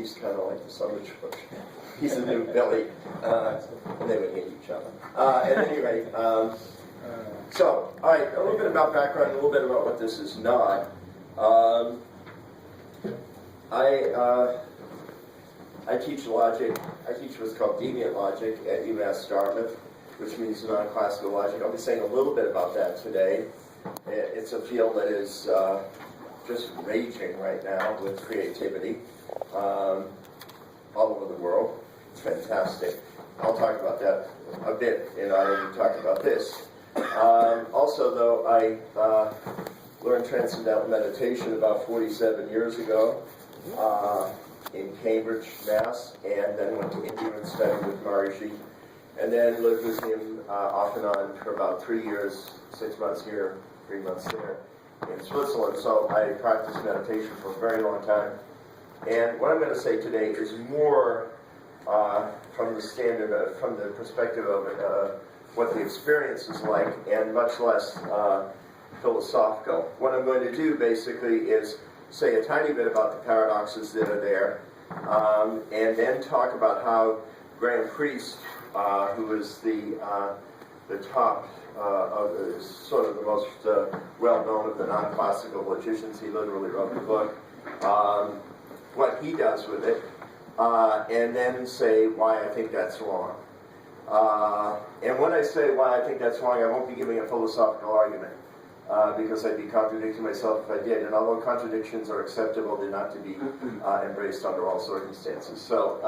he's kind of like the summer George. He's the new Billy, and they would hate each other. At any rate, so, all right, a little bit about background, a little bit about what this is not. I teach logic. I teach what's called deviant logic at UMass Dartmouth, which means non-classical logic. I'll be saying a little bit about that today. It's a field that is just raging right now with creativity all over the world. It's fantastic. I'll talk about that a bit, and I already talked about this. Also, though, I learned transcendental meditation about 47 years ago in Cambridge, Mass, and then went to India and studied with Maharishi, and then lived with him off and on for about 3 years, 6 months here, 3 months there in Switzerland. So I practiced meditation for a very long time. And what I'm going to say today is more from the perspective of what the experience is like, and much less philosophical. What I'm going to do basically is say a tiny bit about the paradoxes that are there, and then talk about how Graham Priest, who is the top sort of the most well-known of the non-classical logicians, he literally wrote the book, what he does with it, and then say why I think that's wrong. And when I say why I think that's wrong, I won't be giving a philosophical argument, because I'd be contradicting myself if I did. And although contradictions are acceptable, they're not to be embraced under all circumstances. So,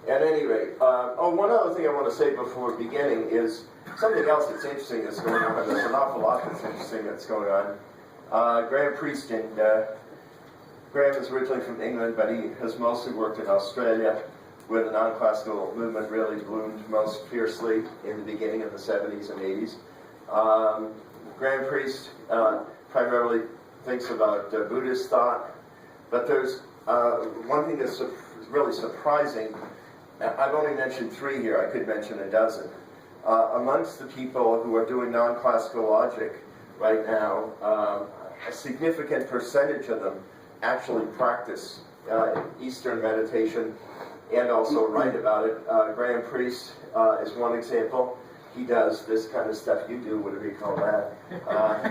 at any rate, one other thing I want to say before beginning is something else that's interesting that's going on. There's an awful lot that's interesting that's going on. Graham Priest, and Graham is originally from England, but he has mostly worked in Australia, where the non-classical movement really bloomed most fiercely in the beginning of the 70s and 80s. Graham Priest primarily thinks about Buddhist thought, but there's one thing that's really surprising. I've only mentioned 3 here, I could mention a dozen. Amongst the people who are doing non-classical logic right now, a significant percentage of them actually practice Eastern meditation and also write about it. Graham Priest is one example. He does this kind of stuff you do, whatever you call that. He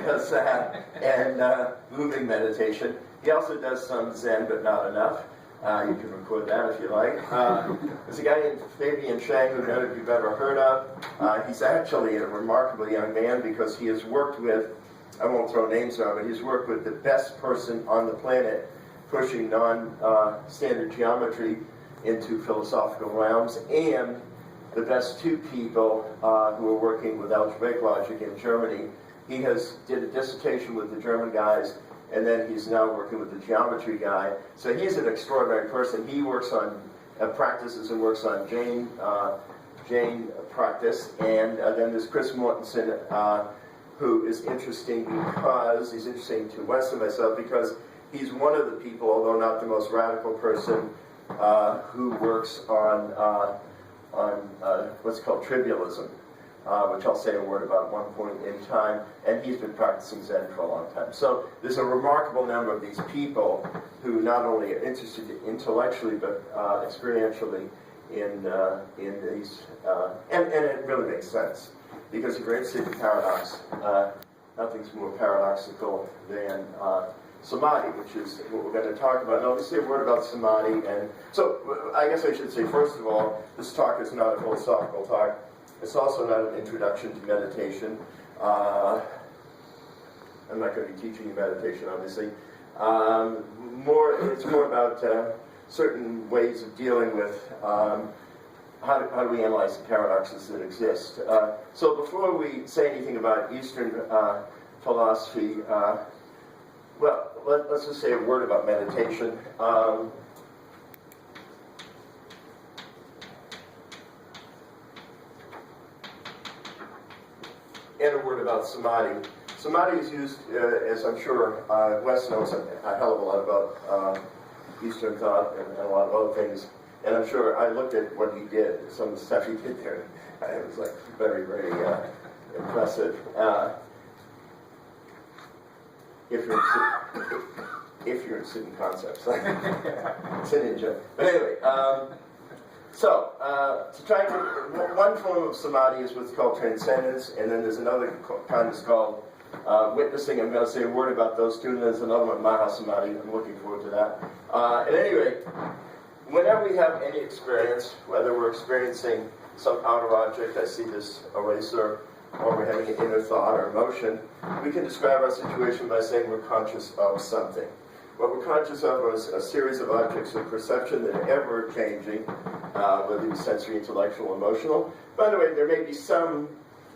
does that, and moving meditation. He also does some Zen, but not enough. You can record that if you like. There's a guy named Fabian Chang, who none of you've ever heard of. He's actually a remarkably young man because he has worked with, I won't throw names on, but he's worked with the best person on the planet pushing non-standard geometry into philosophical realms, and the best 2 people who are working with algebraic logic in Germany. He did a dissertation with the German guys, and then he's now working with the geometry guy. So he's an extraordinary person. He works on practices and works on Jain practice. And then there's Chris Mortensen, who is interesting because he's interesting to Wes and myself because he's one of the people, although not the most radical person, who works on what's called trivialism, which I'll say a word about at one point in time, and he's been practicing Zen for a long time. So there's a remarkable number of these people who not only are interested intellectually but experientially in these, and it really makes sense, because if you're interested in paradox, nothing's more paradoxical than samadhi, which is what we're going to talk about. And I'll just say a word about samadhi. And so I guess I should say, first of all, this talk is not a philosophical talk. It's also not an introduction to meditation. I'm not going to be teaching you meditation, obviously. It's more about certain ways of dealing with how do we analyze the paradoxes that exist. So before we say anything about Eastern philosophy, well, let's just say a word about meditation. And a word about samadhi. Samadhi is used, as I'm sure Wes knows a hell of a lot about Eastern thought and a lot of other things. And I'm sure I looked at what he did, some of the stuff he did there. It was like very, very impressive. If you're if you're interested in concepts. It's an ninja. But anyway, to try to, one form of samadhi is what's called transcendence, and then there's another kind that's called witnessing. I'm going to say a word about those two, and there's another one, Mahasamadhi. I'm looking forward to that. At any rate, whenever we have any experience, whether we're experiencing some outer object, I see this eraser, or we're having an inner thought or emotion, we can describe our situation by saying we're conscious of something. What we're conscious of is a series of objects of perception that are ever changing, whether it's sensory, intellectual, emotional. By the way, there may be some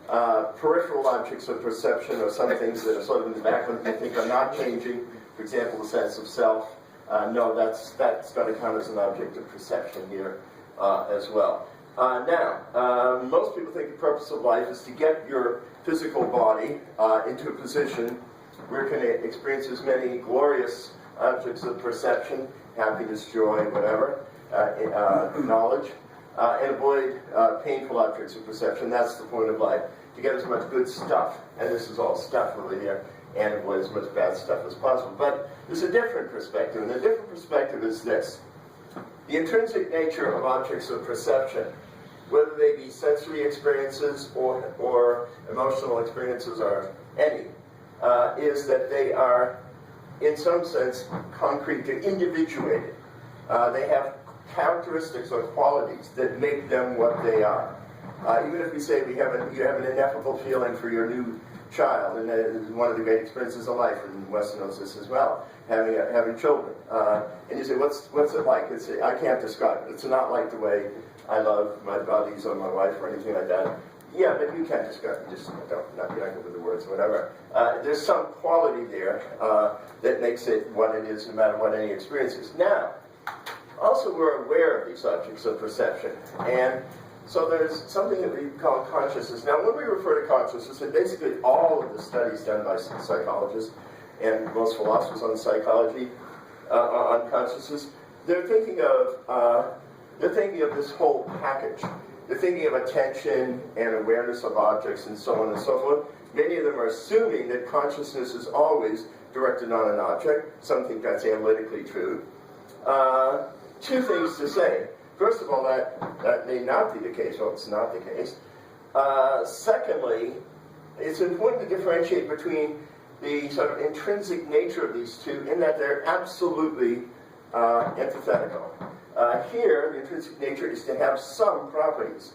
peripheral objects of perception or some things that are sort of in the background that you think are not changing. For example, the sense of self. No, that's going to count as an object of perception here as well. Most people think the purpose of life is to get your physical body into a position where it can experience as many glorious objects of perception, happiness, joy, whatever, knowledge, and avoid painful objects of perception. That's the point of life, to get as much good stuff, and this is all stuff over here, and avoid as much bad stuff as possible. But there's a different perspective, and the different perspective is this. The intrinsic nature of objects of perception, whether they be sensory experiences or emotional experiences or any, is that they are, in some sense, concrete, they're individuated. They have characteristics or qualities that make them what they are. Even if we say you have an ineffable feeling for your new child, and that is one of the great experiences of life, and Weston knows this as well, having children. And you say, what's it like? I can't describe it. It's not like the way I love my buddies or my wife or anything like that. Yeah, but you can't describe it. Just not good with the words or whatever. There's some quality there that makes it what it is, no matter what any experience is. Now, also we're aware of these objects of perception, and so there's something that we call consciousness. Now, when we refer to consciousness, and basically all of the studies done by psychologists and most philosophers on psychology, on consciousness, they're thinking of this whole package. They're thinking of attention and awareness of objects and so on and so forth. Many of them are assuming that consciousness is always directed on an object. Some think that's analytically true. Two things to say. First of all, that may not be the case. Well, it's not the case. Secondly, it's important to differentiate between the sort of intrinsic nature of these two in that they're absolutely antithetical. Here, the intrinsic nature is to have some properties.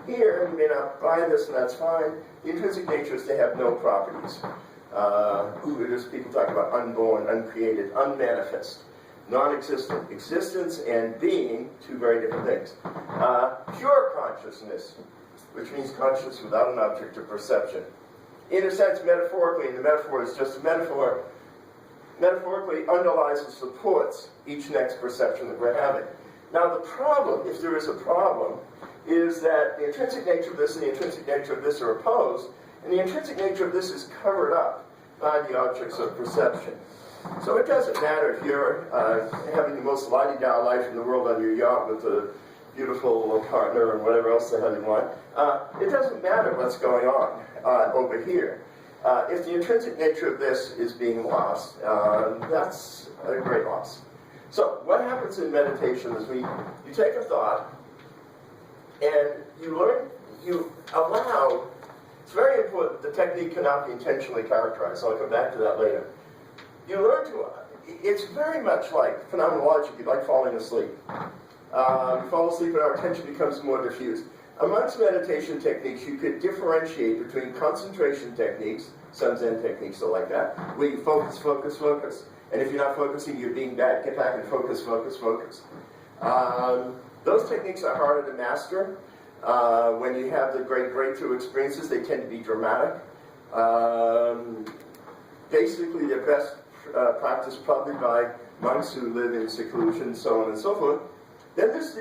Here, you may not buy this, and that's fine. The intrinsic nature is to have no properties. There's people talk about unborn, uncreated, unmanifest, non-existent. Existence and being, two very different things. Pure consciousness, which means consciousness without an object of perception. In a sense, metaphorically, and the metaphor is just a metaphor, metaphorically underlies and supports each next perception that we're having. Now the problem, if there is a problem, is that the intrinsic nature of this and the intrinsic nature of this are opposed, and the intrinsic nature of this is covered up by the objects of perception. So it doesn't matter if you're having the most la-di-da life in the world on your yacht with a beautiful partner and whatever else the hell you want. It doesn't matter what's going on over here. If the intrinsic nature of this is being lost, that's a great loss. So what happens in meditation is you take a thought and you allow, it's very important, the technique cannot be intentionally characterized, so I'll come back to that later. You learn to, it's very much like, phenomenologically, like falling asleep. We fall asleep and our attention becomes more diffused. Amongst meditation techniques, you could differentiate between concentration techniques, some Zen techniques are like that, where you focus, focus, focus. And if you're not focusing, you're being bad. Get back and focus, focus, focus. Those techniques are harder to master. When you have the great breakthrough experiences, they tend to be dramatic. Basically, they're best practiced probably by monks who live in seclusion, so on and so forth. Then there's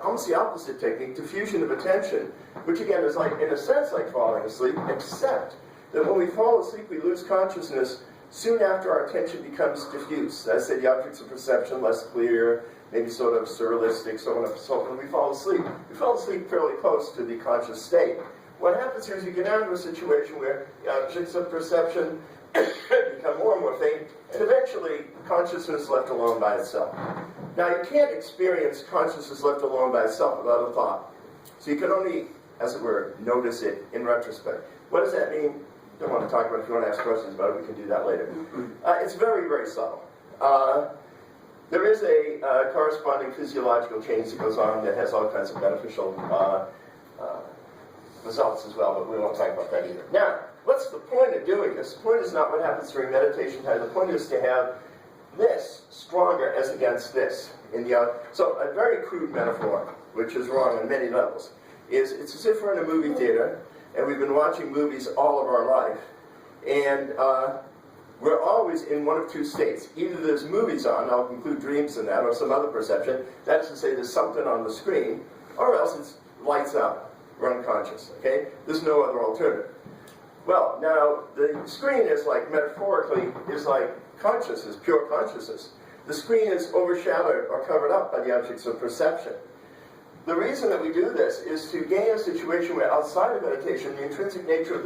almost the opposite technique, diffusion of attention, which again is like, in a sense, like falling asleep, except that when we fall asleep, we lose consciousness. Soon after, our attention becomes diffuse. As I say, the objects of perception less clear, maybe sort of surrealistic, so on and so forth. When we fall asleep fairly close to the conscious state. What happens here is you get down to a situation where the objects of perception become more and more faint, And eventually, consciousness left alone by itself. Now, you can't experience consciousness left alone by itself without a thought. So you can only, as it were, notice it in retrospect. What does that mean? Don't want to talk about it. If you want to ask questions about it, we can do that later. It's very, very subtle. There is a corresponding physiological change that goes on that has all kinds of beneficial results as well, but we won't talk about that either. Now, what's the point of doing this? The point is not what happens during meditation time. The point is to have this stronger as against this. So a very crude metaphor, which is wrong on many levels, is it's as if we're in a movie theater and we've been watching movies all of our life, and we're always in one of two states. Either there's movies on, I'll include dreams in that, or some other perception, that's to say there's something on the screen, or else it's lights out, we're unconscious, okay? There's no other alternative. Well, now, the screen is like, metaphorically, is like consciousness, pure consciousness. The screen is overshadowed or covered up by the objects of perception. The reason that we do this is to gain a situation where outside of meditation, the intrinsic nature of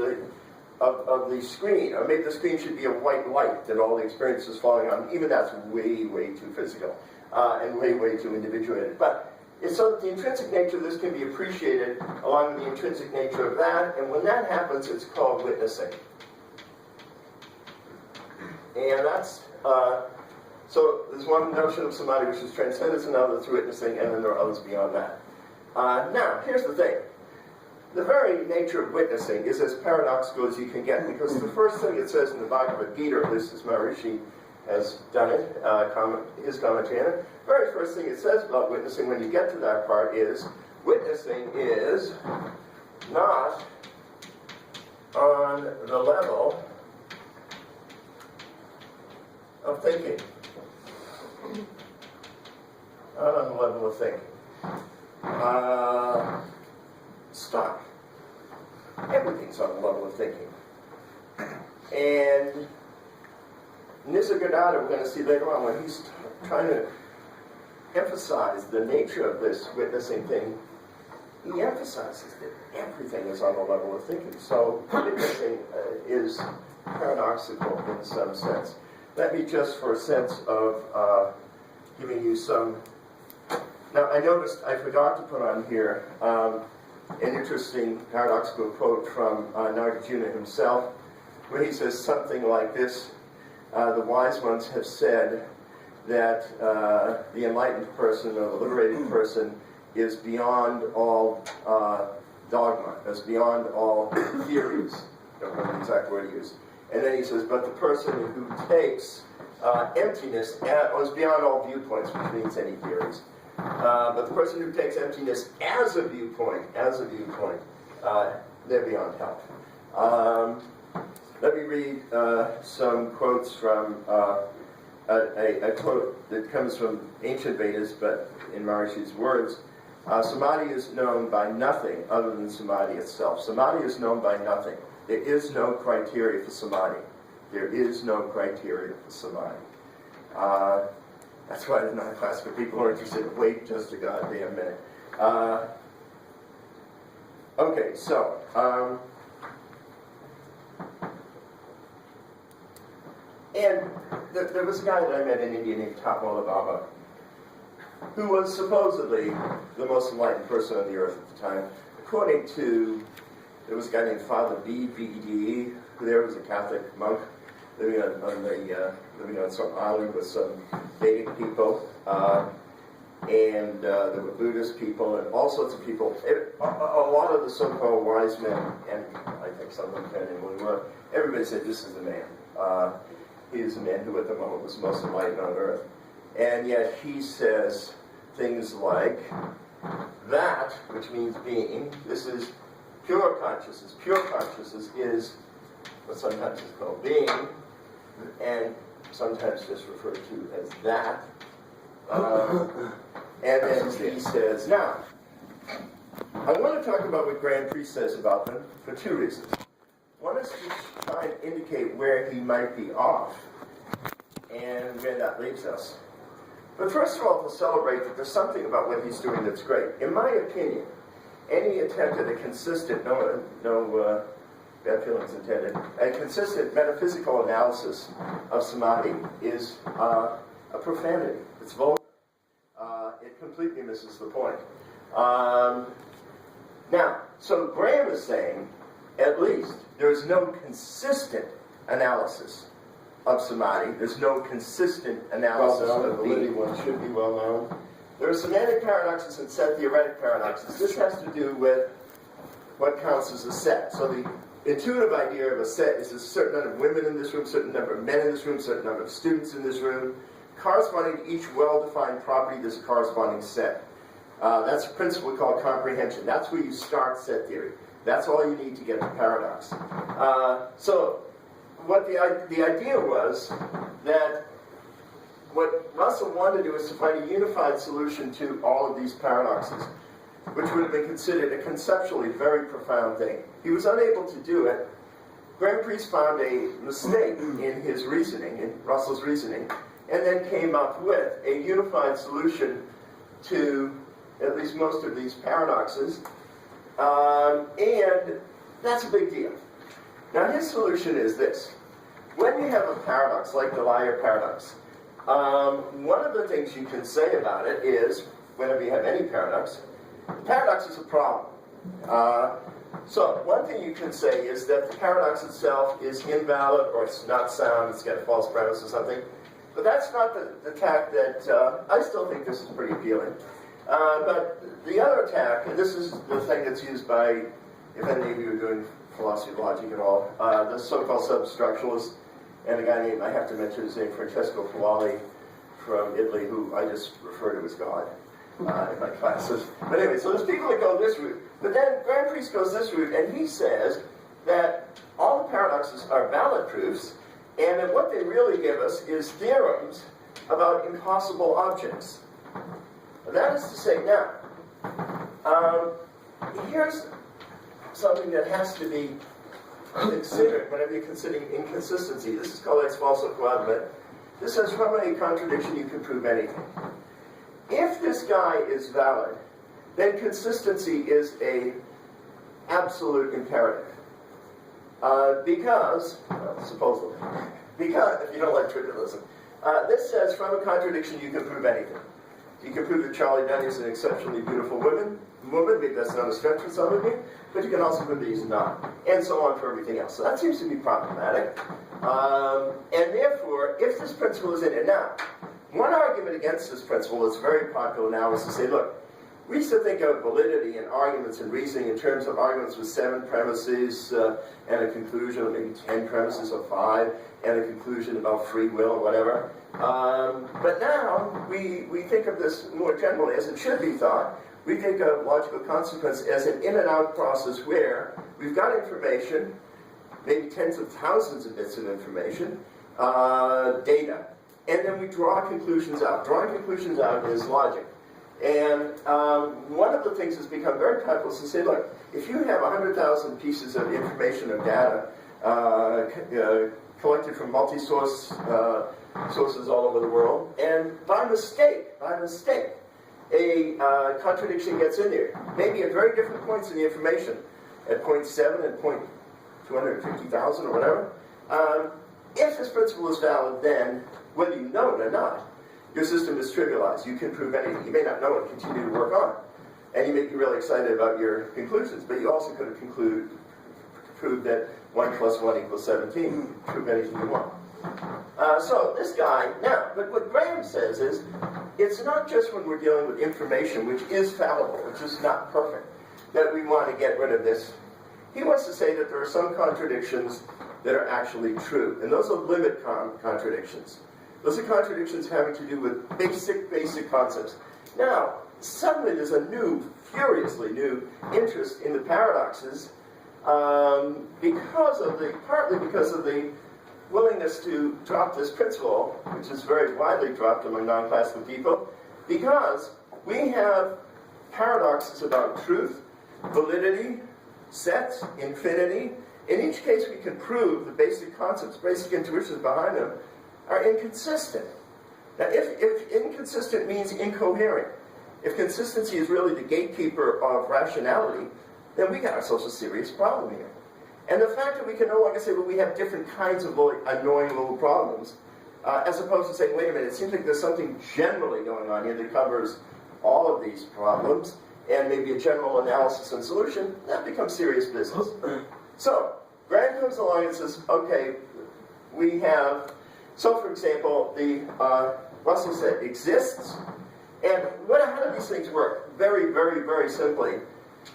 the screen, or maybe the screen should be a white light that all the experience is falling on. Even that's way, way too physical and way, way too individuated. But it's so that the intrinsic nature of this can be appreciated along with the intrinsic nature of that, and when that happens, it's called witnessing. And that's, so there's one notion of samadhi which is transcendence, another that's witnessing, and then there are others beyond that. Now, here's the thing. The very nature of witnessing is as paradoxical as you can get, because the first thing it says in the Bhagavad Gita, at least as Maharishi has done it, his commentary on it, the very first thing it says about witnessing when you get to that part is, witnessing is not on the level of thinking. Not on the level of thinking. Stop. Everything's on the level of thinking. And Nisargadatta, we're going to see later on, when he's trying to emphasize the nature of this witnessing thing, he emphasizes that everything is on the level of thinking. So witnessing is paradoxical in some sense. Let me just, for a sense of giving you some... Now, I noticed I forgot to put on here an interesting paradoxical quote from Nagarjuna himself, where he says something like this: the wise ones have said that the enlightened person or the liberated person is beyond all dogma, is beyond all theories. I don't remember the exact word he used. And then he says, but the person who takes emptiness is beyond all viewpoints, which means any theories. But the person who takes emptiness as a viewpoint, they're beyond help. Let me read some quotes from a quote that comes from ancient Vedas, but in Maharishi's words. Samadhi is known by nothing other than samadhi itself. Samadhi is known by nothing. There is no criteria for samadhi. There is no criteria for samadhi. That's why the non-classical people are interested. Wait just a goddamn minute. Okay, so and there was a guy that I met in India named Tatmala Baba, who was supposedly the most enlightened person on the earth at the time. According to, there was a guy named Father B, B-E-D-E, who there was a Catholic monk living on some island with some Vedic people, and there were Buddhist people and all sorts of people. A lot of the so-called wise men, and I think some of them can and really were, everybody said this is the man. He is the man who at the moment was most enlightened on earth. And yet he says things like, that, which means being, this is pure consciousness. Pure consciousness is what sometimes is called being, and sometimes just referred to as that. And then he says, now, I want to talk about what Grand Priest says about them for two reasons. One is to try and indicate where he might be off and where that leaves us. But first of all, to celebrate that there's something about what he's doing that's great. In my opinion, any attempt at a consistent, no bad feelings intended, a consistent metaphysical analysis of samadhi is a profanity. It's vulgar. It completely misses the point. Now, so Graham is saying, at least, there is no consistent analysis of samadhi. There's no consistent analysis of validity. One should be well known. There are semantic paradoxes and set theoretic paradoxes. This has to do with what counts as a set. So the intuitive idea of a set is a certain number of women in this room, certain number of men in this room, certain number of students in this room. Corresponding to each well-defined property, there's a corresponding set. That's a principle we call comprehension. That's where you start set theory. That's all you need to get to paradox. So what the idea was that what Russell wanted to do is to find a unified solution to all of these paradoxes, which would have been considered a conceptually very profound thing. He was unable to do it. Graham Priest found a mistake in his reasoning, in Russell's reasoning, and then came up with a unified solution to at least most of these paradoxes, and that's a big deal. Now his solution is this. When you have a paradox, like the liar paradox, one of the things you can say about it is, whenever you have any paradox, the paradox is a problem. So one thing you can say is that the paradox itself is invalid, or it's not sound, it's got a false premise or something. But that's not the tack that, I still think this is pretty appealing. But the other attack, and this is the thing that's used by, if any of you are doing philosophy of logic at all, the so-called substructuralists, and a guy named, I have to mention his name, Francesco Fawali from Italy, who I just refer to as God in my classes. But anyway, so there's people that go this route. But then Graham Priest goes this route, and he says that all the paradoxes are valid proofs, and that what they really give us is theorems about impossible objects. That is to say, now, here's something that has to be considered whenever you're considering inconsistency. This is called ex falso quadrant. This says from a contradiction you can prove anything. If this guy is valid, then consistency is a absolute imperative. Because, supposedly, because, if you don't like trivialism, this says from a contradiction you can prove anything. You can prove that Charlie Dunn is an exceptionally beautiful woman, maybe that's not a stretch for some of you, but you can also prove that he's not, and so on for everything else. So that seems to be problematic. And therefore, if this principle is in it, now, one argument against this principle that's very popular now is to say, look, we used to think of validity in arguments and reasoning in terms of arguments with 7 premises and a conclusion, or maybe 10 premises or 5, and a conclusion about free will or whatever. But now we think of this more generally as it should be thought. We think of logical consequence as an in and out process where we've got information, maybe tens of thousands of bits of information, data, and then we draw conclusions out. Drawing conclusions out is logic. And one of the things that's become very popular is to say, look, if you have 100,000 pieces of information or data collected from multi-source sources all over the world, and by mistake, a contradiction gets in there, maybe at very different points in the information, at point 7 and point 250,000 or whatever, if this principle is valid, then, whether you know it or not, your system is trivialized. You can prove anything. You may not know it and continue to work on. And you may be really excited about your conclusions, but you also could have proved that 1 + 1 = 17. Prove anything you want. So this guy, now, but what Graham says is, it's not just when we're dealing with information, which is fallible, which is not perfect, that we want to get rid of this. He wants to say that there are some contradictions that are actually true, and those are limit contradictions. Those are contradictions having to do with basic concepts. Now, suddenly there's a furiously new interest in the paradoxes partly because of the willingness to drop this principle, which is very widely dropped among non-classical people, because we have paradoxes about truth, validity, sets, infinity. In each case, we can prove the basic concepts, basic intuitions behind them are inconsistent. Now, if inconsistent means incoherent, if consistency is really the gatekeeper of rationality, then we got ourselves a serious problem here. And the fact that we can no longer say, well, we have different kinds of annoying little problems, as opposed to saying, wait a minute, it seems like there's something generally going on here that covers all of these problems, and maybe a general analysis and solution, that becomes serious business. So, Graham comes along and says, okay, we have, so for example, the Russell set exists, and how do these things work? Very, very, very simply.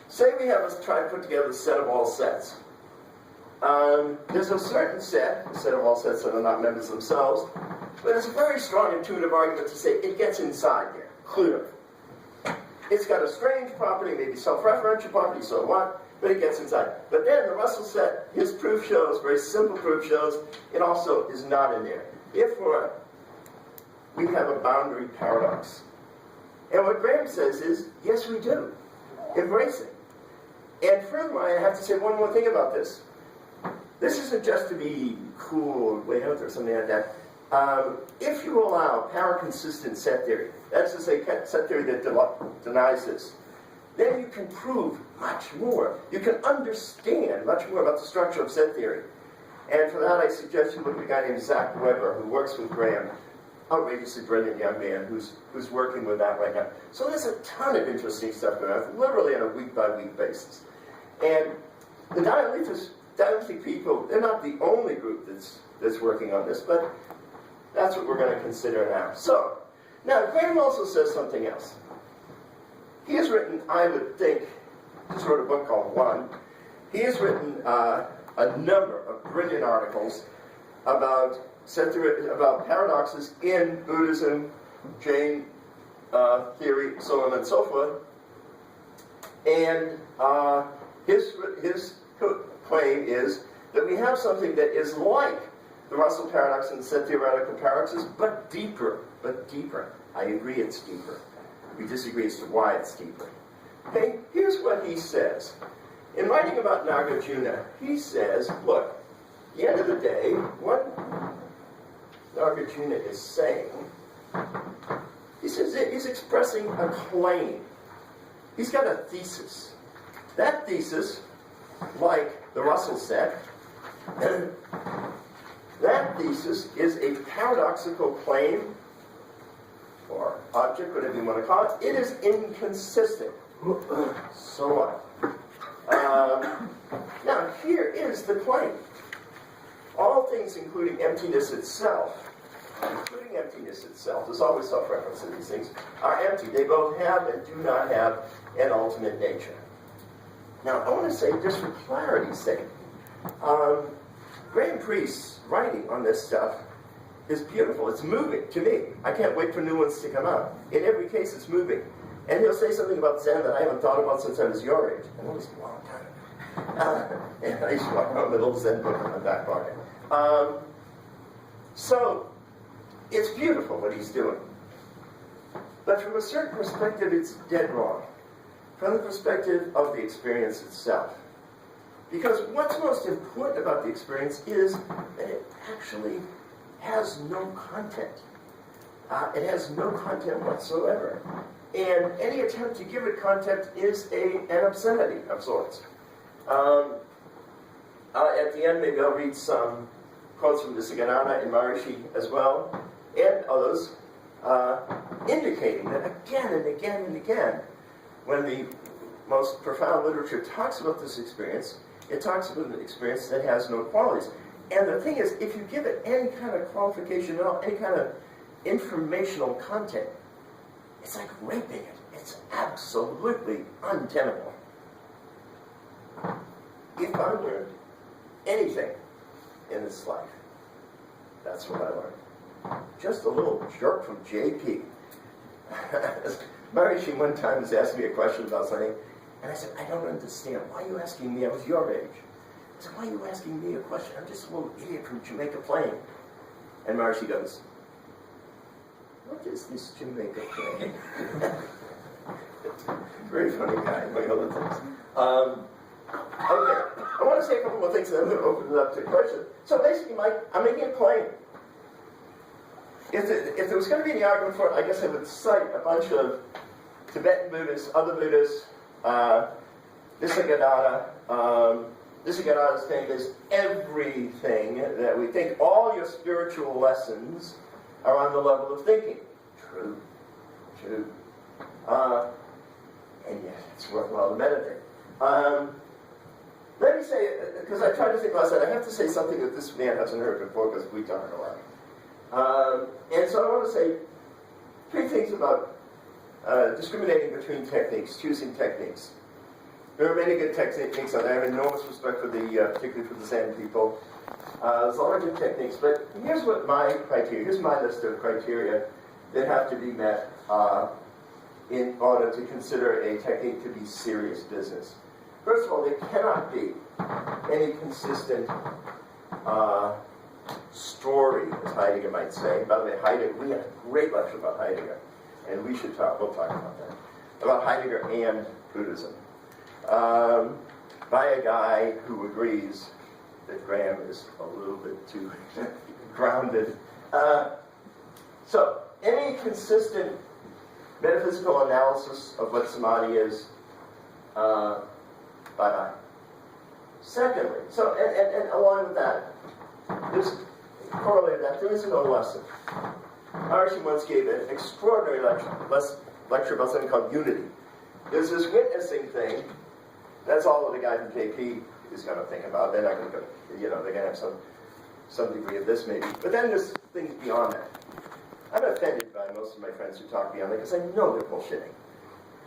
Say we have us try to put together a set of all sets. There's a certain set, a set of all sets that are not members themselves, but it's a very strong intuitive argument to say it gets inside there, clearly. It's got a strange property, maybe self-referential property, so what? But it gets inside. But then the Russell set, his proof shows, very simple proof shows, it also is not in there. Therefore, we have a boundary paradox. And what Graham says is, yes, we do. Embrace it. And furthermore, I have to say one more thing about this. This isn't just to be cool or way out there or something like that. If you allow power-consistent set theory, that's to say set theory that denies this, then you can prove much more. You can understand much more about the structure of set theory. And for that, I suggest you look at a guy named Zach Weber, who works with Graham. Outrageously brilliant young man who's working with that right now. So there's a ton of interesting stuff going on, literally on a week-by-week basis. And the dialectic people, they're not the only group that's working on this, but that's what we're going to consider now. So, now Graham also says something else. He has written, I would think, just wrote a book called One. He has written a number of brilliant articles about paradoxes in Buddhism, Jain theory, so on and so forth. And his claim is that we have something that is like the Russell paradox and the set theoretical paradoxes, but deeper. I agree it's deeper. We disagree as to why it's deeper. Okay, here's what he says. In writing about Nagarjuna, he says, look, at the end of the day, what Nagarjuna is saying, he says he's expressing a claim. He's got a thesis. That thesis, like the Russell set, that thesis is a paradoxical claim, or object, whatever you want to call it. It is inconsistent. So what? Now, here is the claim. All things, including emptiness itself, there's always self-reference in these things, are empty. They both have and do not have an ultimate nature. Now, I want to say, just for clarity's sake, Graham Priest's writing on this stuff is beautiful. It's moving to me. I can't wait for new ones to come out. In every case, it's moving. And he'll say something about Zen that I haven't thought about since I was your age. And it was a long time. And I used to walk around with a little Zen book in my back pocket. So, it's beautiful what he's doing. But from a certain perspective, it's dead wrong. From the perspective of the experience itself. Because what's most important about the experience is that it actually has no content. It has no content whatsoever. And any attempt to give it content is an obscenity of sorts. At the end, maybe I'll read some quotes from Nisigananda and Maharishi as well, and others, indicating that again and again and again, when the most profound literature talks about this experience, it talks about an experience that has no qualities. And the thing is, if you give it any kind of qualification at all, any kind of informational content, it's like raping it. It's absolutely untenable. If I learned anything in this life, that's what I learned. Just a little jerk from JP. Maharishi one time was asking me a question about something, and I said, I don't understand. Why are you asking me? I was your age. I said, why are you asking me a question? I'm just a little idiot from Jamaica Plain. And Maharishi goes, what is this Jamaica Plain? Very funny guy, among other things. Okay, I want to say a couple more things and then I'm going to open it up to questions. So basically, Mike, I'm making a claim. If there was going to be any argument for it, I guess I would cite a bunch of Tibetan Buddhists, other Buddhists, Nisargadatta, This you get out of saying is everything that we think. All your spiritual lessons are on the level of thinking. True. True. And yet it's worthwhile to meditate. Let me say, because I tried to think last night, I have to say something that this man hasn't heard before because we don't know it. And so I want to say 3 things about discriminating between techniques, choosing techniques. There are many good techniques out there. I have enormous respect for particularly for the Zen people. There's a lot of good techniques, but here's what my criteria, here's my list of criteria that have to be met in order to consider a technique to be serious business. First of all, there cannot be any consistent story, as Heidegger might say. By the way, Heidegger, we had a great lecture about Heidegger, and we'll talk about that, about Heidegger and Buddhism, by a guy who agrees that Graham is a little bit too grounded. So, any consistent metaphysical analysis of what samadhi is, bye-bye. Secondly, so, and along with that, there's correlated that there is no lesson. Maharishi once gave an extraordinary lecture about something called unity. There's this witnessing thing. That's all that the guy from JP is going to think about. They're not going to go, they're going to have some degree of this maybe. But then there's things beyond that. I'm offended by most of my friends who talk beyond that because I know they're bullshitting.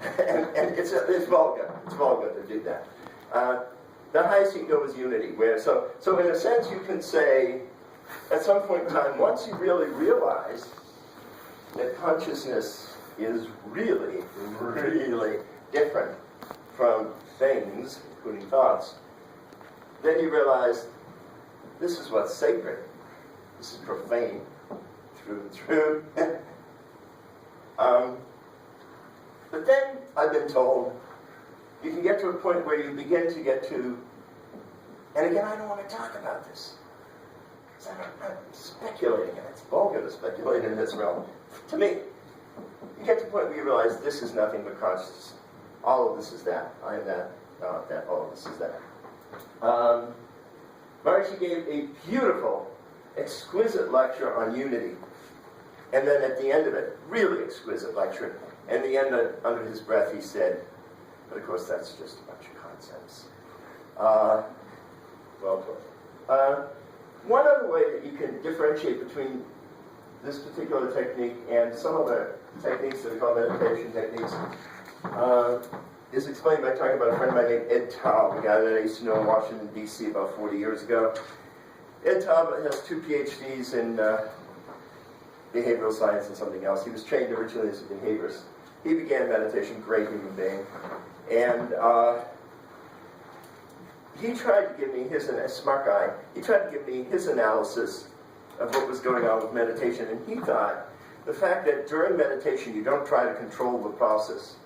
and it's vulgar. It's vulgar to do that. The highest you can go is unity. So in a sense you can say, at some point in time, once you really realize that consciousness is really, really different from things, including thoughts, then you realize this is what's sacred. This is profane, through and through. But then, I've been told, you can get to a point where you begin to get to, and again, I don't want to talk about this. I'm speculating, and it's vulgar to speculate in this realm. To me, you get to the point where you realize this is nothing but consciousness. All of this is that. I am that. No, that. All of this is that. Maharishi gave a beautiful, exquisite lecture on unity. And then at the end of it, really exquisite lecture. And the end, under his breath, he said, but of course that's just a bunch of concepts. Well put. One other way that you can differentiate between this particular technique and some other techniques that are called meditation techniques is explained by talking about a friend of mine named Ed Taub, a guy that I used to know in Washington, D.C. about 40 years ago. Ed Taub has 2 PhDs in behavioral science and something else. He was trained originally as a behaviorist. He began meditation, great human being. And he tried to give me a smart guy, he tried to give me his analysis of what was going on with meditation. And he thought the fact that during meditation you don't try to control the process,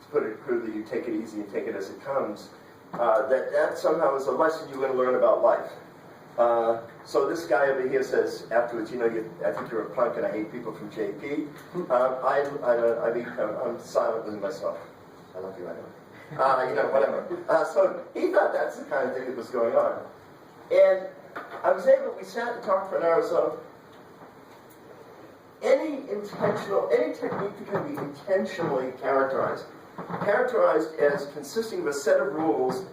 to put it crudely, you take it easy and take it as it comes, that somehow is a lesson you're going to learn about life. So this guy over here says afterwards, I think you're a punk and I hate people from JP. I'm silent with myself. I love you anyway. Whatever. So he thought that's the kind of thing that was going on. And we sat and talked for an hour or so. Any technique that can be intentionally characterized as consisting of a set of rules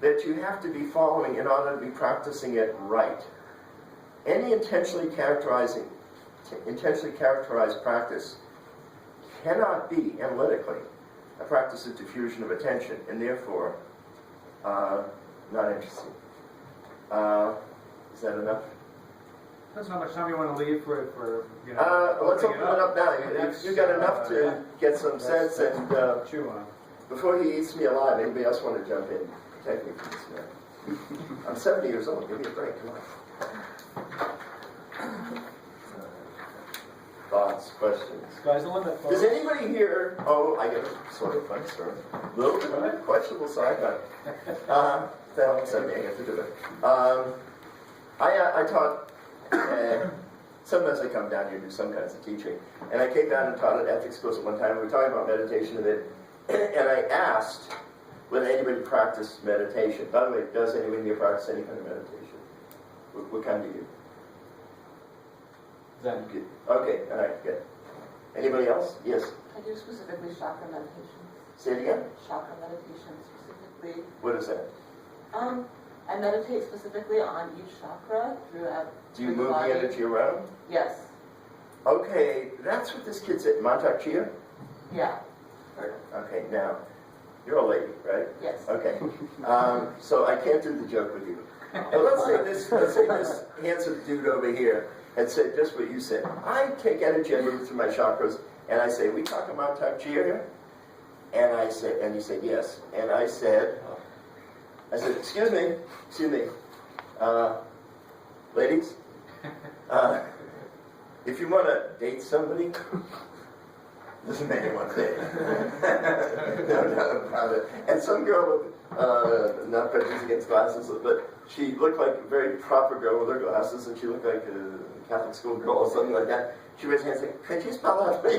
that you have to be following in order to be practicing it right. Any intentionally characterized practice cannot be analytically a practice of diffusion of attention, and therefore not interesting. Is that enough? That's how much time you want to leave for let's open it up now. You've got enough to get some sense, and chew on. Before he eats me alive, anybody else want to jump in? Protect me from this man. I'm 70 years old. Give me a break. Come on. Thoughts, questions? Sky's the limit. Does anybody here? Oh, I get a sort of fun story. A little bit on the questionable side, but someday I have to do it. I taught. Sometimes I come down here and do some kinds of teaching, and I came down and taught an ethics course at one time. We were talking about meditation, and I asked Will anybody practice meditation? By the way, does anyone here practice any kind of meditation? What kind do you? Zen. Good. Okay, all right, good. Anybody else? Yes. I do specifically chakra meditation. Say it again. Chakra meditation specifically. What is that? I meditate specifically on each chakra throughout Do you the move the body. energy around? Yes. Okay, that's what this kid said. Montauk Chia? Yeah. Okay, now, you're a lady, right? Yes. Okay. So I can't do the joke with you. But let's say this handsome dude over here had said just what you said. I take energy and move through my chakras, and I say, we talking about Montauk Chia here? And I said, and you said yes. And I said, excuse me, ladies, if you want to date somebody, this is maybe one thing. No doubt about it. And some girl with, not prejudice against glasses, but she looked like a very proper girl with her glasses, and she looked like a Catholic school girl or something like that. She raised her hand and said, could you spell that for me?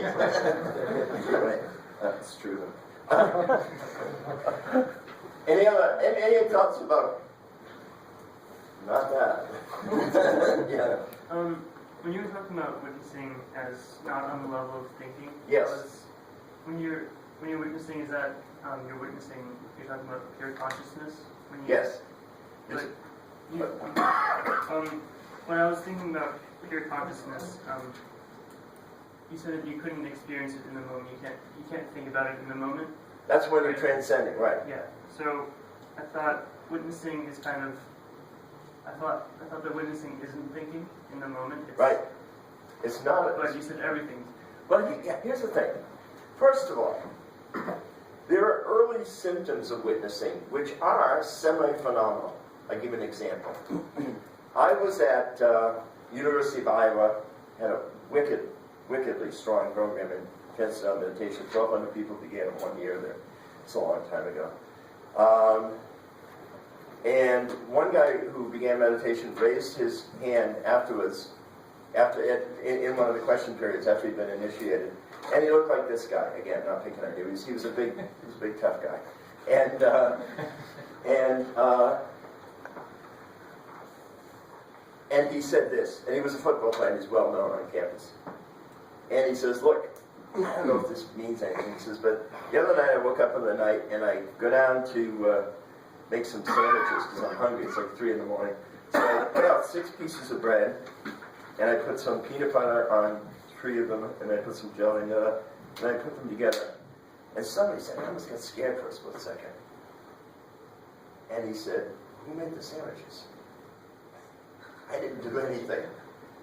Right. That's true though. Any thoughts about? Not that. Yeah. When you were talking about witnessing as not on the level of thinking, Yes. When you're witnessing, is that you're talking about pure consciousness? Yes. But when I was thinking about pure consciousness, you said that you couldn't experience it in the moment. You can't think about it in the moment. That's when you're transcending, right? Yeah. So I thought witnessing is kind of. I thought that witnessing isn't thinking in the moment. Right. It's not. But you said everything. Well, yeah, here's the thing. First of all, there are early symptoms of witnessing, which are semi-phenomenal. I'll give you an example. I was at University of Iowa, had a wickedly strong program in transcendental meditation. 1,200 people began in 1 year there. It's a long time ago. And one guy who began meditation raised his hand afterwards, in one of the question periods after he'd been initiated, and he looked like this guy. Again, not picking on him. He was a big tough guy, and he said this, and he was a football player, and he's well known on campus. And he says, "Look, I don't know if this means anything." He says, "But the other night I woke up in the night and I go down to make some sandwiches because I'm hungry. It's like 3 in the morning. So I put out 6 pieces of bread, and I put some peanut butter on 3 of them, and I put some jelly in there, and I put them together. And somebody said, I almost got scared for a split second. And he said, who made the sandwiches? I didn't do anything.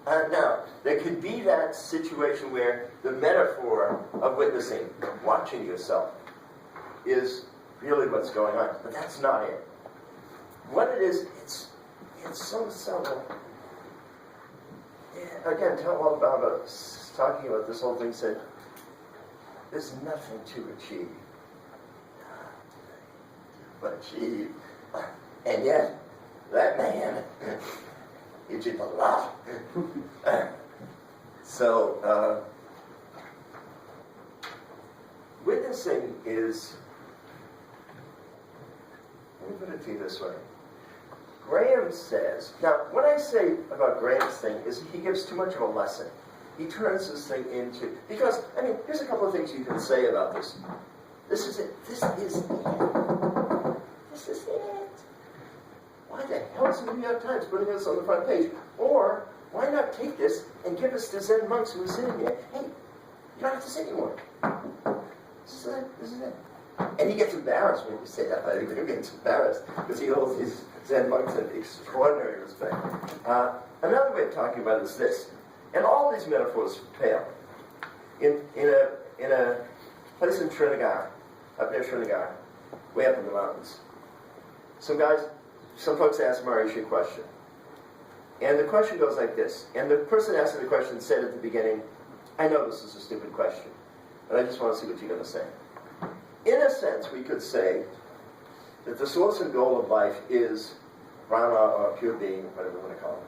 Now, there could be that situation where the metaphor of witnessing, watching yourself, is really what's going on. But that's not it. What it is, it's so subtle. Again, tell all about us talking about this whole thing, said, there's nothing to achieve. But achieve. And yet, that man, he did a lot. So, witnessing is, let me put it to you this way. Graham says, now what I say about Graham's thing is he gives too much of a lesson. He turns this thing into, because, I mean, here's a couple of things you can say about this. This is it. This is it. This is it. Why the hell is the New York Times putting this on the front page? Or, why not take this and give us the Zen monks who are sitting here, hey, you don't have to say anymore. This is it. This is it. And he gets embarrassed when you say that. I think he gets embarrassed because he holds these Zen monks in extraordinary respect. Another way of talking about it is this, and all these metaphors fail. In a place in Srinagar, up near Srinagar, way up in the mountains, some folks asked Maharishi a question. And the question goes like this, and the person asking the question said at the beginning, I know this is a stupid question, but I just want to see what you're going to say. In a sense, we could say that the source and goal of life is Brahma or pure being, whatever you want to call it.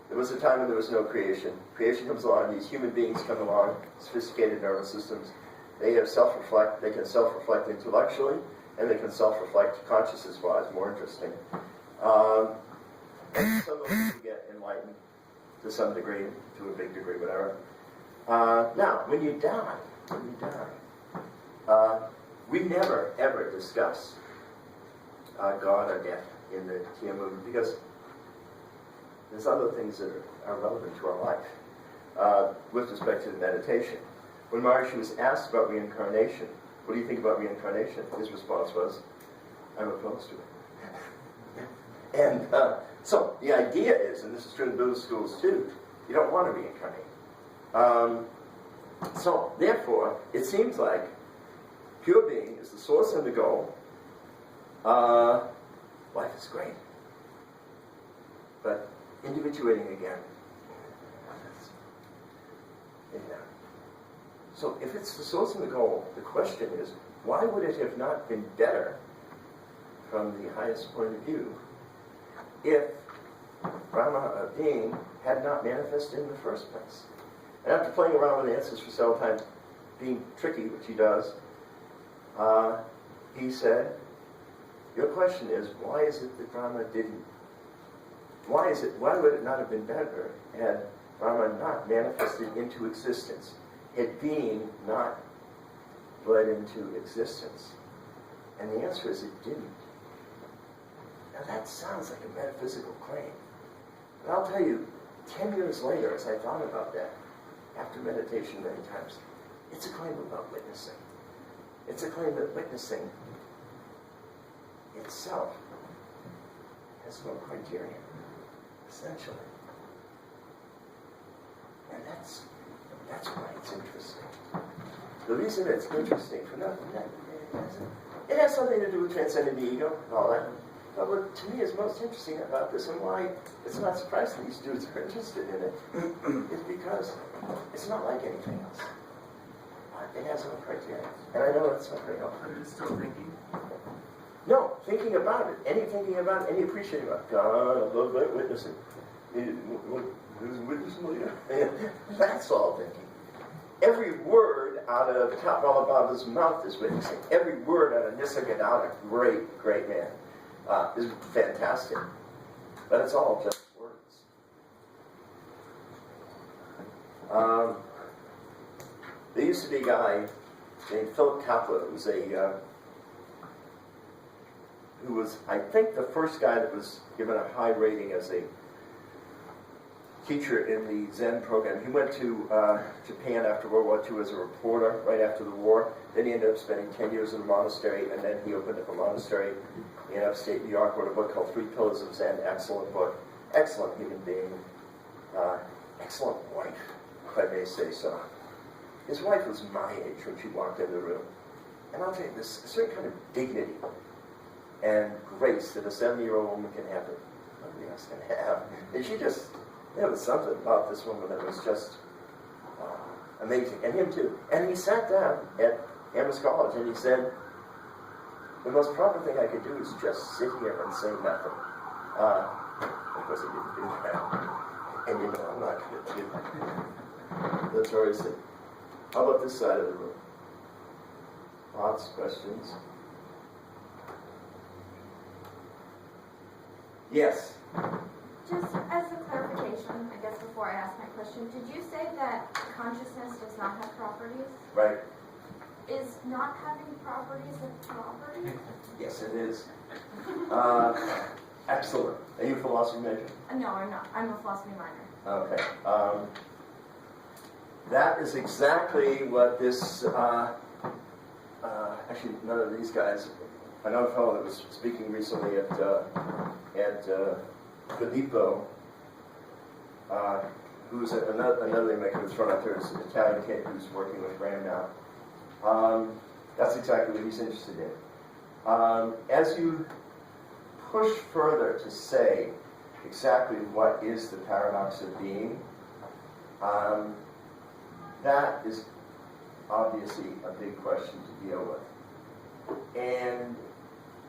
There was a time when there was no creation. Creation comes along, these human beings come along, sophisticated nervous systems. They have they can self-reflect intellectually, and they can self-reflect. Consciousness-wise, more interesting. And some of them get enlightened to some degree, to a big degree, whatever. Now, when you die, we never ever discuss God or death in the TM movement because there's other things that are relevant to our life with respect to the meditation. When Maharishi was asked about reincarnation, what do you think about reincarnation? His response was, I'm opposed to it. And so the idea is, and this is true in Buddhist schools too, you don't want to reincarnate. So therefore, it seems like pure being is the source and the goal. Life is great. But individuating again. Yeah. So if it's the source and the goal, the question is, why would it have not been better from the highest point of view if Brahma, a being, had not manifested in the first place? And after playing around with answers for several times, being tricky, which he does, he said, your question is, why is it that Brahma didn't? Why would it not have been better had Brahma not manifested into existence? Had being not bled into existence? And the answer is it didn't. Now that sounds like a metaphysical claim. But I'll tell you, 10 years later, as I thought about that, after meditation many times, it's a claim about witnessing. It's a claim that witnessing itself has no criterion, essentially. And that's why it's interesting. The reason it's interesting for nothing, it has something to do with transcending the ego and all that. But what to me is most interesting about this and why it's not surprising these dudes are interested in it is because it's not like anything else. It has no criteria. And I know that's not very helpful. Are you still thinking? No, thinking about it. Any thinking about it, any appreciating about it. God, I love that witnessing. Who's witnessing later? That's all thinking. Every word out of Kapala Baba's mouth is witnessing. Every word out of Nisargadatta, great, great man, is fantastic. But it's all just words. There used to be a guy named Philip Kapla who was, I think, the first guy that was given a high rating as a teacher in the Zen program. He went to Japan after World War II as a reporter right after the war. Then he ended up spending 10 years in a monastery, and then he opened up a monastery in upstate New York, wrote a book called 3 Pillars of Zen. Excellent book. Excellent human being. Excellent wife, if I may say so. His wife was my age when she walked in the room. And I'll tell you, this certain kind of dignity and grace that a 70-year-old woman can have that nobody else can have. And she just, there was something about this woman that was just amazing. And him too. And he sat down at Amherst College and he said, the most proper thing I could do is just sit here and say nothing. Of course I didn't do that. And you know, I'm not going to do that. That's where I said, how about this side of the room? Lots of questions. Yes? Just as a clarification, I guess before I ask my question, did you say that consciousness does not have properties? Right. Is not having properties a property? Yes, it is. Excellent. Are you a philosophy major? No, I'm not. I'm a philosophy minor. Okay. That is exactly what this, actually none of these guys, I know a fellow that was speaking recently at Filippo, who's another American who's from out there, is an Italian kid who's working with Graham now. That's exactly what he's interested in. As you push further to say exactly what is the paradox of being, that is obviously a big question to deal with. And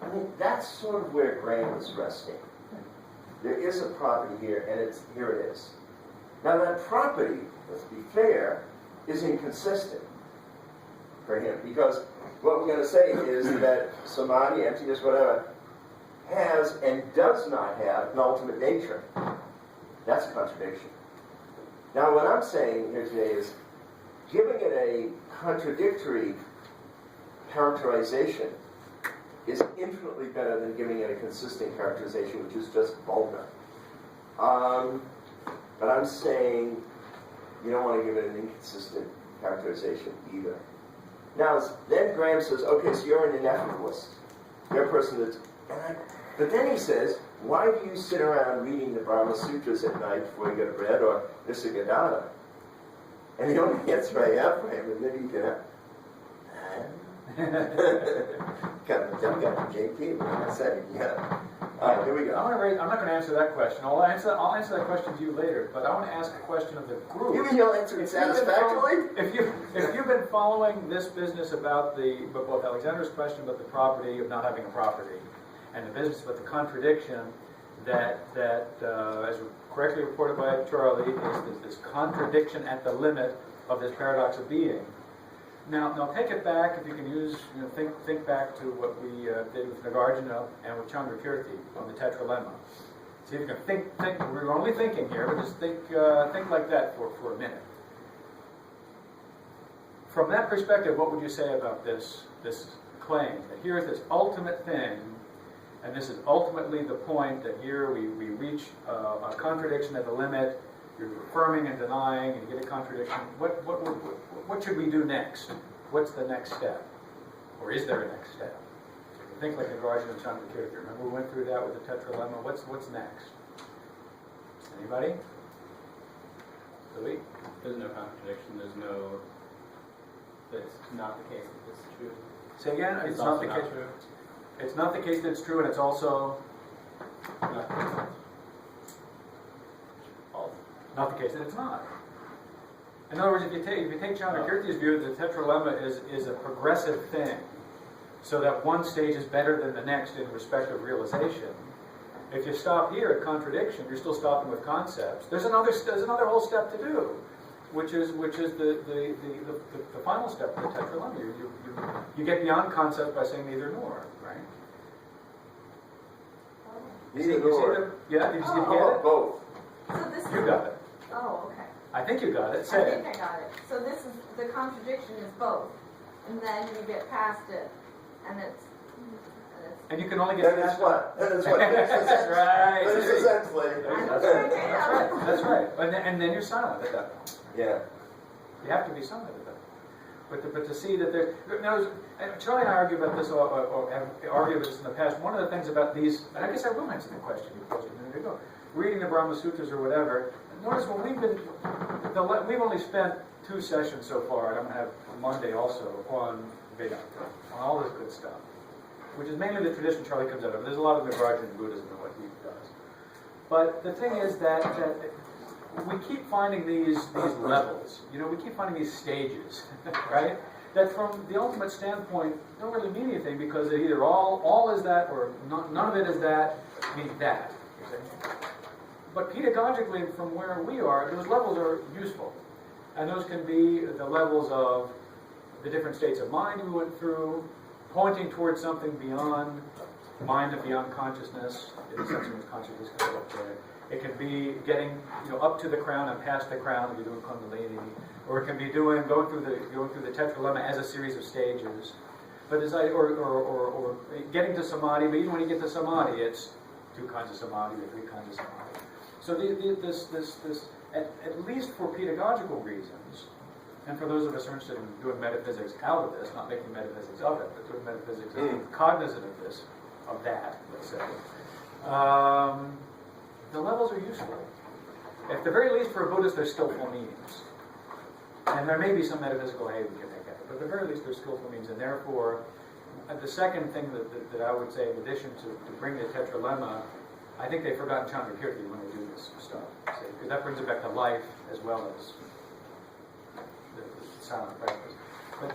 I mean, that's sort of where Graham is resting. There is a property here, and here it is. Now that property, let's be fair, is inconsistent for him, because what we're going to say is that samadhi, emptiness, whatever, has and does not have an ultimate nature. That's a contradiction. Now, what I'm saying here today is giving it a contradictory characterization is infinitely better than giving it a consistent characterization, which is just vulgar. But I'm saying you don't want to give it an inconsistent characterization either. Now, then Graham says, okay, so you're an ineffabilist. You're a person that's... But then he says, why do you sit around reading the Brahma Sutras at night before you go to bed, or Nisargadatta? And the only answer I have for him, and maybe you can have... Kind of JP, what am I saying? Yeah. All right, here we go. I'm not going to answer that question. I'll answer that question to you later, but I want to ask a question of the group. You mean you'll answer it satisfactorily? If you've been following this business about both Alexander's question about the property of not having a property, and the business about the contradiction that as correctly reported by Charlie, is this contradiction at the limit of this paradox of being. Now take it back, if you can use, think back to what we did with Nagarjuna and with Chandrakirti on the Tetralemma. See if you can think, we're only thinking here, but just think like that for a minute. From that perspective, what would you say about this claim? That here is this ultimate thing, and this is ultimately the point that here we reach a contradiction at the limit. You're affirming and denying, and you get a contradiction. What should we do next? What's the next step? Or is there a next step? Think like Nagarjuna and Chandrakirti. Remember we went through that with the Tetralemma. What's next? Anybody? Louis? There's no contradiction. It's not the case that this is true. Say again? It's not the case. True. It's not the case that it's true, and it's also not the case that it's not. In other words, if you take Chandrakirti's view, the Tetralemma is a progressive thing, so that one stage is better than the next in respect of realization. If you stop here at contradiction, you're still stopping with concepts. There's another whole step to do, which is the final step of the Tetralemma. You get beyond concept by saying neither nor, right? Neither nor. Yeah, did you get it? Both. So this You is, got it. oh, okay. I think you got it. I Say think it. I got it. So this is, the contradiction is both. And then you get past it, and it's And you can only get Then it's past what? Then it's what? That's right. Finish the sentence, please. That's right. And then you're silent at that point. Yeah. You have to be silent at that point. But to see that there... Now, Charlie and I argue about this, or have argued about this in the past. One of the things about these... And I guess I will answer the question you posed a minute ago. Reading the Brahma Sutras or whatever, notice when we've only spent 2 sessions so far, and I'm going to have Monday also, on Vedanta, on all this good stuff, which is mainly the tradition Charlie comes out of. There's a lot of Nagarjuna Buddhism in what he does. But the thing is that we keep finding these levels. We keep finding these stages, right? That from the ultimate standpoint don't really mean anything, because they're either all is that, or none of it is that, meaning that. But pedagogically, from where we are, those levels are useful. And those can be the levels of the different states of mind we went through, pointing towards something beyond mind and beyond consciousness, in the sense in which consciousness comes up there. It can be getting up to the crown and past the crown if you're doing Kundalini, or it can be going through the Tetralemma as a series of stages. But or getting to Samadhi, but even when you get to Samadhi, it's 2 kinds of Samadhi or 3 kinds of Samadhi. So this at least for pedagogical reasons, and for those of us who are interested in doing metaphysics out of this, not making metaphysics of it, but doing metaphysics cognizant of this, of that, let's say, the levels are useful. At the very least, for a Buddhist, there's skillful means. And there may be some metaphysical hay we can make out of it, but at the very least, there's skillful means. And therefore, the second thing that I would say, in addition to bring the Tetralemma, I think they've forgotten Chandrakirti when they do this stuff. Because that brings it back to life as well as the silent practice.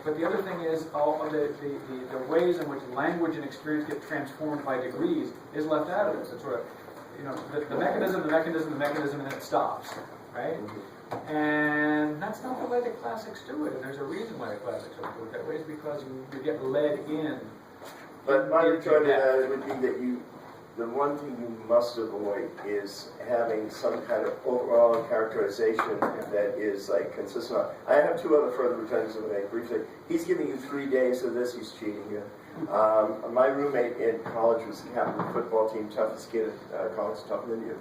But the other thing is, all of the ways in which language and experience get transformed by degrees is left out of this. It's sort of, the mechanism, and then it stops, right? And that's not the way the classics do it, and there's a reason why the classics don't do it that way, is because you get led in. But my into return to that. that would be that the one thing you must avoid is having some kind of overall characterization that is like consistent. I have two other further returns to make briefly. He's giving you 3 days of this, he's cheating you. My roommate in college was the captain of the football team, toughest kid at college, tougher than you.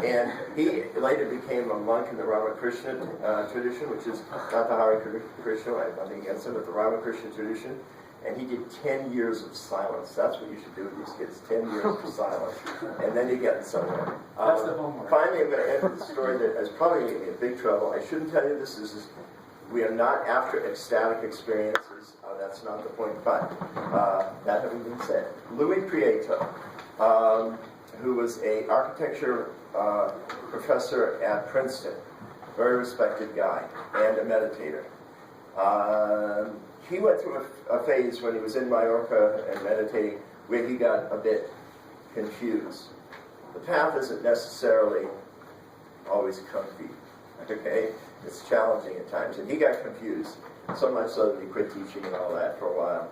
And he later became a monk in the Ramakrishna tradition, which is not the Hare Krishna, I have nothing against it, but the Ramakrishna tradition. And he did 10 years of silence. That's what you should do with these kids, 10 years of silence. And then you get somewhere. That's the homework. Finally, I'm going to end with a story that is probably going to get me in big trouble. I shouldn't tell you this. We are not after ecstatic experiences. That's not the point. But that having been said, Louis Prieto, who was an architecture professor at Princeton, very respected guy, and a meditator. He went through a phase when he was in Mallorca and meditating where he got a bit confused. The path isn't necessarily always comfy, okay? It's challenging at times. And he got confused, so much so that he quit teaching and all that for a while.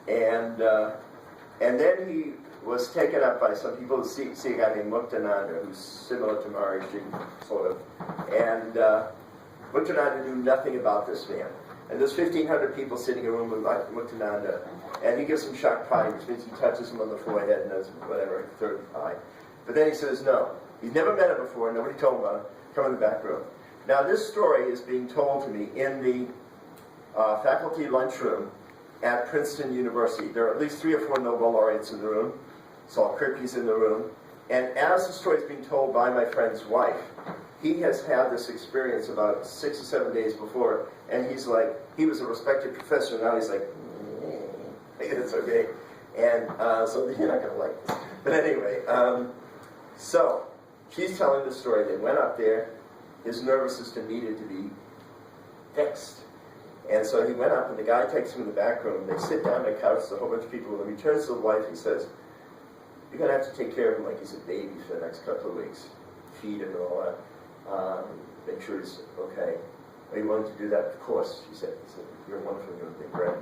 And then he was taken up by some people to see a guy named Muktananda, who's similar to Maharishi, sort of. And Muktananda knew nothing about this man. And there's 1,500 people sitting in a room with Muktananda, and he gives them Shakti, which means he touches them on the forehead and does whatever, third eye. But then he says no. He's never met him before, nobody told him about it. Come in the back room. Now this story is being told to me in the faculty lunchroom at Princeton University. There are at least 3 or 4 Nobel laureates in the room. Saul Kripke's in the room. And as the story is being told by my friend's wife, he has had this experience about 6 or 7 days before, and he's like, he was a respected professor, now he's like, it's okay. And so you're not going to like this. But anyway, so she's telling the story. They went up there. His nervous system needed to be fixed. And so he went up, and the guy takes him in the back room. They sit down on the couch, there's a whole bunch of people. When he turns to the wife, he says, you're going to have to take care of him like he's a baby for the next couple of weeks. Feed him and all that. Make sure he's okay. Are you willing to do that? Of course, she said. He said, you're wonderful, you're a big breath.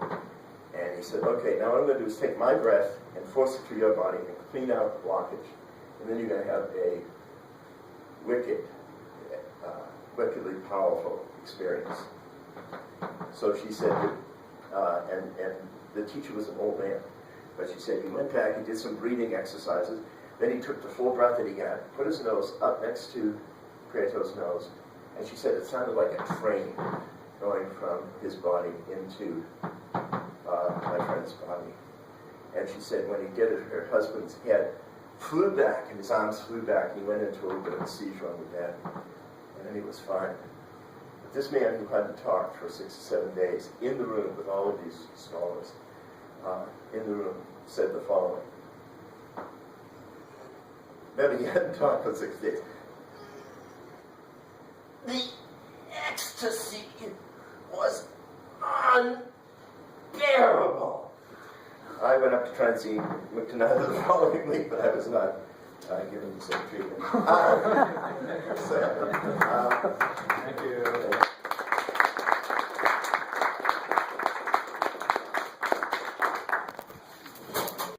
And he said, okay, now what I'm going to do is take my breath and force it through your body and clean out the blockage. And then you're going to have a wickedly powerful experience. So she said, and the teacher was an old man, but she said he went back, he did some breathing exercises, then he took the full breath that he got, put his nose up next to Prieto's nose, and she said it sounded like a train going from his body into my friend's body. And she said when he did it, her husband's head flew back and his arms flew back, and he went into a little bit of a seizure on the bed, and then he was fine. But this man who hadn't talked for 6 or 7 days, in the room with all of these scholars, in the room, said the following. Remember, he hadn't talked for 6 days. The ecstasy was unbearable. I went up to try and see Muktananda the following week, but I was not given the same treatment.